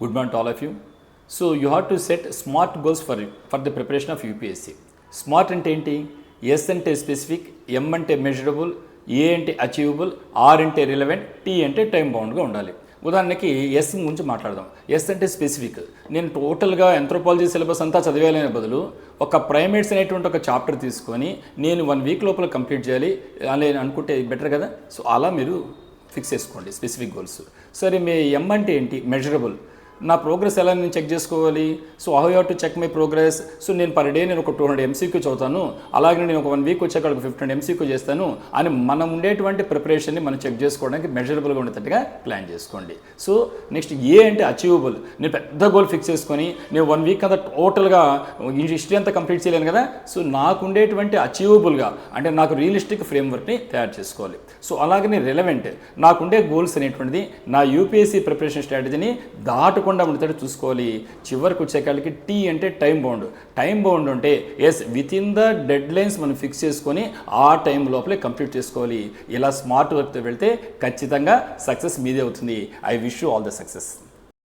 Good morning to all of you. So you have to set SMART goals for the preparation of UPSC. SMART అంటే ఏంటి? S అంటే specific, M అంటే measurable, A అంటే achievable, R అంటే relevant, T అంటే time బౌండ్గా ఉండాలి. ఉదాహరణకి S గురించి మాట్లాడదాం. S అంటే స్పెసిఫిక్. నేను టోటల్గా ఆంథ్రోపాలజీ సిలబస్ అంతా చదివేయాలనే బదులు ఒక ప్రైమేట్స్ అనేటువంటి ఒక చాప్టర్ తీసుకొని నేను 1 వీక్ లోపల కంప్లీట్ చేయాలి అని అనుకుంటే బెటర్ కదా. సో అలా మీరు ఫిక్స్ చేసుకోండి స్పెసిఫిక్ గోల్స్. సరే మీ M అంటే ఏంటి? మెజరబుల్. నా ప్రోగ్రెస్ ఎలా నేను చెక్ చేసుకోవాలి? So how you have to check my progress? So నేను పర్ డే నేను ఒక 200 MCQ చదువుతాను, అలాగే నేను ఒక 1 వీక్ వచ్చాక ఒక 15 MCQ చేస్తాను అని మనం ఉండేటువంటి ప్రిపరేషన్ని మనం చెక్ చేసుకోవడానికి మెజరబుల్గా ఉండేటట్టుగా ప్లాన్ చేసుకోండి. సో నెక్స్ట్ ఏ అంటే అచీవబుల్. నేను పెద్ద గోల్ ఫిక్స్ చేసుకొని నేను 1 వీక్ అంతా టోటల్గా హిస్టరీ అంతా కంప్లీట్ చేయలేను కదా. సో నాకు ఉండేటువంటి అచీవబుల్గా అంటే నాకు రియలిస్టిక్ ఫ్రేమ్వర్క్ని తయారు చేసుకోవాలి. సో అలాగే రిలవెంట్, నాకుండే గోల్స్ అనేటువంటిది నా యూపీఎస్సీ ప్రిపరేషన్ స్ట్రాటజీని దాటుకుండా ఉండేటట్టు చూసుకోవాలి. చివరికి వచ్చేకాళ్ళకి టీ అంటే టైం బౌండ్. టైం బౌండ్ ఉంటే with in the dead lines మనం ఫిక్స్ చేసుకొని ఆ టైం లోపలే కంప్లీట్ చేసుకోవాలి. ఇలా స్మార్ట్ వర్క్తో వెళ్తే ఖచ్చితంగా సక్సెస్ మీదే అవుతుంది. I wish you all the success.